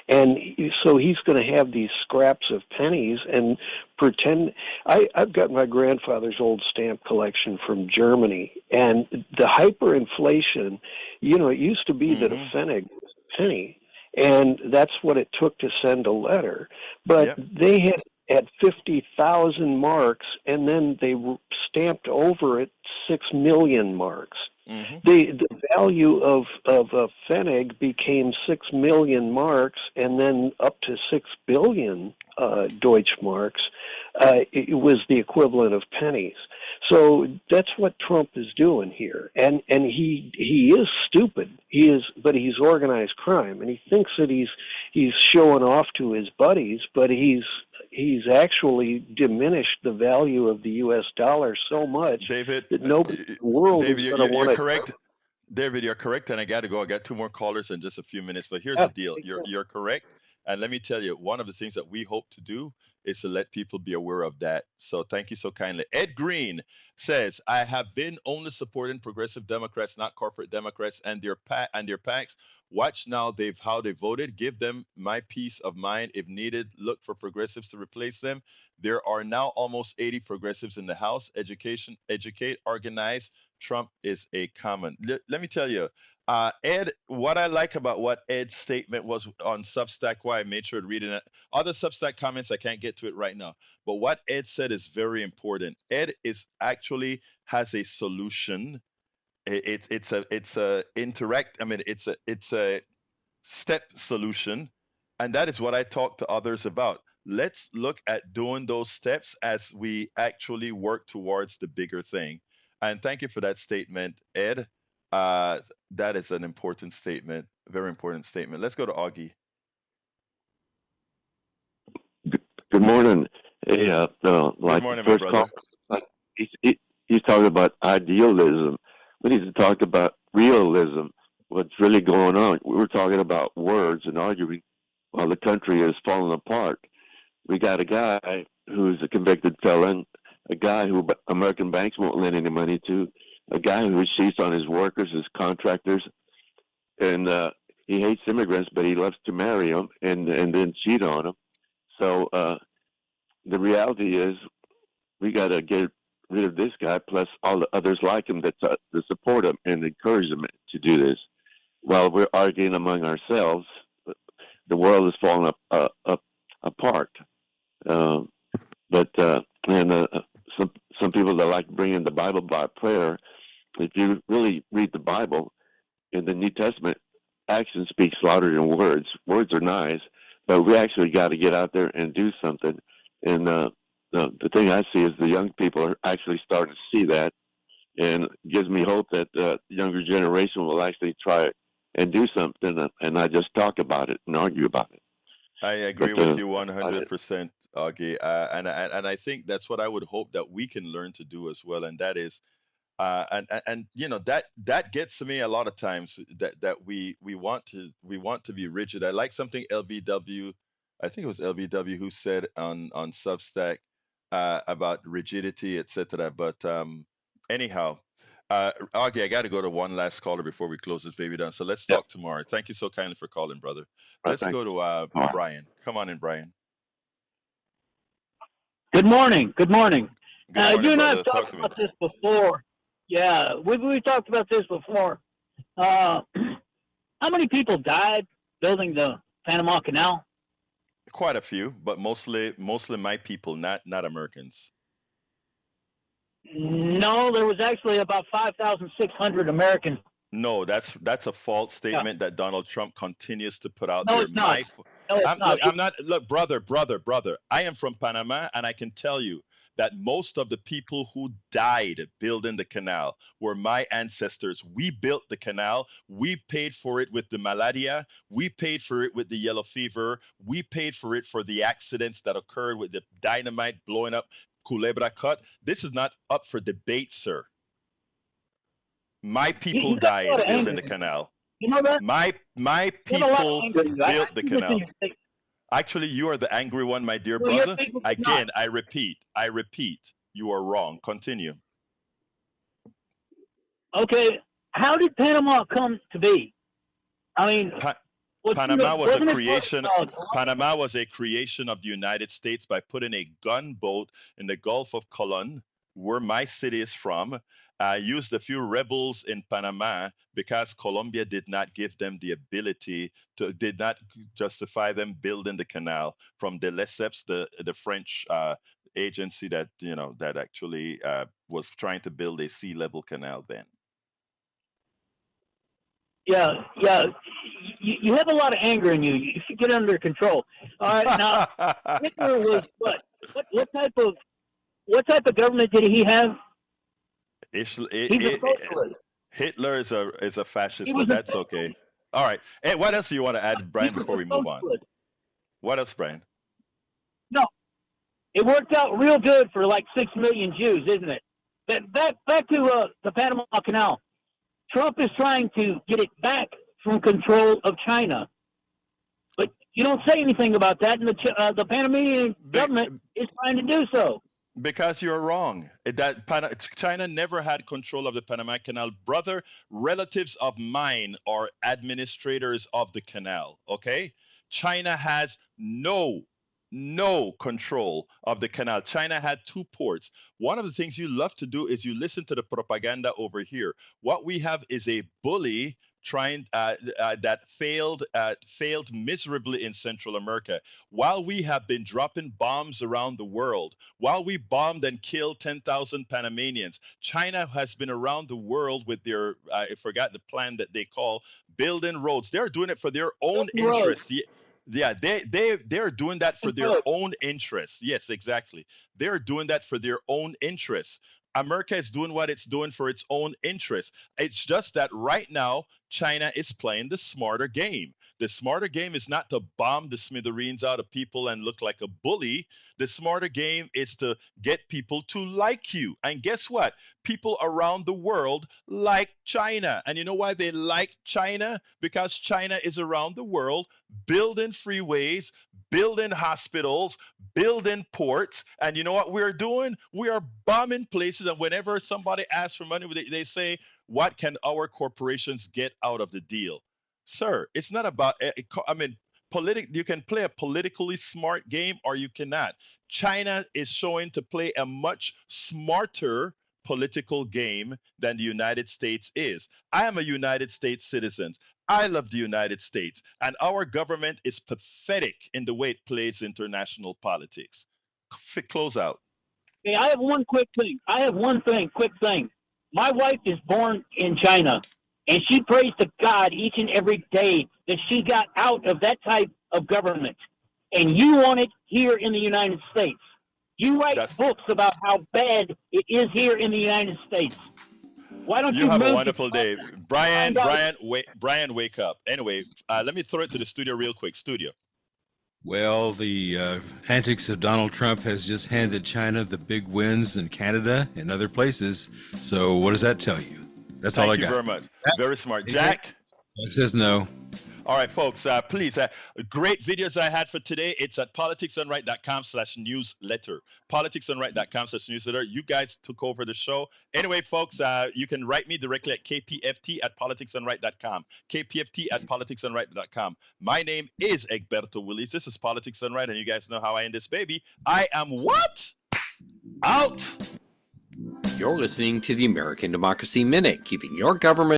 I: and so he's going to have these scraps of pennies and pretend. I've got my grandfather's old stamp collection from Germany, and the hyperinflation. It used to be that a pfennig was a penny. And that's what it took to send a letter. But they had 50,000 marks, and then they stamped over it 6 million marks. Mm-hmm. The value of a pfennig became 6 million marks, and then up to 6 billion Deutschmarks. It was the equivalent of pennies. So that's what Trump is doing here, and he is stupid. But he's organized crime, and he thinks that he's showing off to his buddies, but he's actually diminished the value of the U.S. dollar so much,
A: David,
I: that nobody in the world is going to want to.
A: You're correct. David, you're correct, and I got to go. I got 2 more callers in just a few minutes, but here's the deal. You're correct, And let me tell you, one of the things that we hope to do is to let people be aware of that. So thank you so kindly. Ed Green says, I have been only supporting progressive Democrats, not corporate Democrats and their PACs. Watch now how they voted. Give them my peace of mind. If needed, look for progressives to replace them. There are now almost 80 progressives in the House. Educate, organize. Trump is a common. Let me tell you, Ed, what I like about what Ed's statement was on Substack, why I made sure to read it. Other Substack comments, I can't get to it right now. But what Ed said is very important. Ed is actually has a solution. It's a interact. I mean, it's a step solution, and that is what I talk to others about. Let's look at doing those steps as we actually work towards the bigger thing. And thank you for that statement, Ed. Uh, that is an important statement, very important statement. Let's go to Augie.
J: Good morning. Hey,
A: Good
J: like the
A: morning, my
J: first
A: brother.
J: call, like he's talking about idealism. We need to talk about realism. What's really going on? We were talking about words and arguing while the country is falling apart. We got a guy who's a convicted felon, a guy who American banks won't lend any money to, a guy who cheats on his workers, his contractors, and he hates immigrants, but he loves to marry them and then cheat on them. So the reality is we got to get rid of this guy plus all the others like him that support him and encourage him to do this. While we're arguing among ourselves, the world is falling apart. But some people that like bringing the Bible by prayer, if you really read the Bible in the New Testament, action speaks louder than words. Words are nice, but we actually got to get out there and do something. And the thing I see is the young people are actually starting to see that, and it gives me hope that the younger generation will actually try and do something and not just talk about it and argue about it.
A: I agree with you 100%, Augie. And I think that's what I would hope that we can learn to do as well. And that is, and you know that gets to me a lot of times that we want to be rigid. I like something LBW, I think it was LBW who said on Substack about rigidity, etc. But anyhow, Augie, I got to go to one last caller before we close this baby down. So let's
J: Yep.
A: talk tomorrow. Thank you so kindly for calling, brother.
J: I
A: Let's
J: think.
A: go to
J: All right.
A: Brian. Come on in, Brian.
K: Good morning. Good morning.
A: Good morning,
K: You and I
A: brother.
K: have
A: Talk
K: talked
A: to me.
K: about this before. Yeah, we talked about this before. How many people died building the Panama Canal?
A: Quite a few, but mostly my people, not Americans.
K: No, there was actually about 5,600 Americans.
A: No, that's a false
K: Yeah.
A: statement that Donald Trump continues to put out
K: No,
A: there.
K: it's not. No, it's not.
A: Look, I'm not. Look, brother. I am from Panama, and I can tell you that most of the people who died building the canal were my ancestors. We built the canal. We paid for it with the malaria. We paid for it with the yellow fever. We paid for it for the accidents that occurred with the dynamite blowing up Culebra Cut. This is not up for debate, sir. My people
K: You got a lot
A: died
K: of
A: building
K: anger.
A: the canal.
K: You know that?
A: My
K: You have a lot of
A: people
K: anger.
A: built the
K: see this in
A: canal.
K: your face.
A: Actually, you are the angry one, my dear
K: Well, your
A: brother.
K: people did
A: Again,
K: not.
A: I repeat, you are wrong. Continue.
K: Okay, how did Panama come to be? I mean,
A: Panama was a
K: wasn't it
A: creation.
K: for,
A: Panama was a creation of the United States by putting a gunboat in the Gulf of Colon, where my city is from. Used a few rebels in Panama because Colombia did not give them the ability to, did not justify them building the canal from the Lesseps, the French agency that that actually was trying to build a sea level canal then.
K: Yeah. You have a lot of anger in you. You should get under control. All right. Now, Hitler was what? What type of government did he have? He's a socialist.
A: Hitler is a fascist,
K: He was
A: but
K: a
A: that's okay. All right. Hey, what else do you want to add, Brian,
K: He was
A: before
K: a
A: we move on?
K: socialist.
A: What else, Brian?
K: No, it worked out real good for like 6 million Jews, isn't it? Back to the Panama Canal. Trump is trying to get it back from control of China, but You don't say anything about that, and the Panamanian government is trying to do so.
A: Because you're wrong. China never had control of the Panama Canal. Brother, relatives of mine are administrators of the canal. Okay, China has no control of the canal. China had two ports. One of the things you love to do is you listen to the propaganda over here. What we have is a bully trying that failed miserably in Central America. While we have been dropping bombs around the world, while we bombed and killed 10,000 Panamanians, China has been around the world with their I forgot the plan that they call building roads. They're doing it for their own interest. Yeah, they're doing that for their own interests. Yes, exactly. They're doing that for their own interests. America is doing what it's doing for its own interests. It's just that right now, China is playing the smarter game. The smarter game is not to bomb the smithereens out of people and look like a bully. The smarter game is to get people to like you. And guess what? People around the world like China. And you know why they like China? Because China is around the world building freeways, building hospitals, building ports. And you know what we're doing? We are bombing places. And whenever somebody asks for money, they say, what can our corporations get out of the deal? Sir, it's not about, I mean, you can play a politically smart game or you cannot. China is showing to play a much smarter political game than the United States is. I am a United States citizen. I love the United States, and our government is pathetic in the way it plays international politics. Close out.
K: Okay, I have one quick thing. Quick thing. My wife is born in China, and she prays to God each and every day that she got out of that type of government. And you want it here in the United States. You write books about how bad it is here in the United States. Why don't you
A: have
K: move
A: a wonderful day, Brian? Brian, wake up. Anyway, let me throw it to the studio real quick. Studio.
C: Well, the antics of Donald Trump has just handed China the big wins in Canada and other places. So what does that tell you? That's all I got.
A: Thank you very much. Very smart. Jack?
C: Jack says no.
A: All right, folks, please, great videos I had for today. It's at politicsdoneright.com/newsletter. Politicsdoneright.com/newsletter. You guys took over the show. Anyway, folks, you can write me directly at kpft@politicsdoneright.com. kpft@politicsdoneright.com. My name is Egberto Willies. This is Politics Done Right, and you guys know how I end this baby. I am what? Out.
L: You're listening to the American Democracy Minute, keeping your government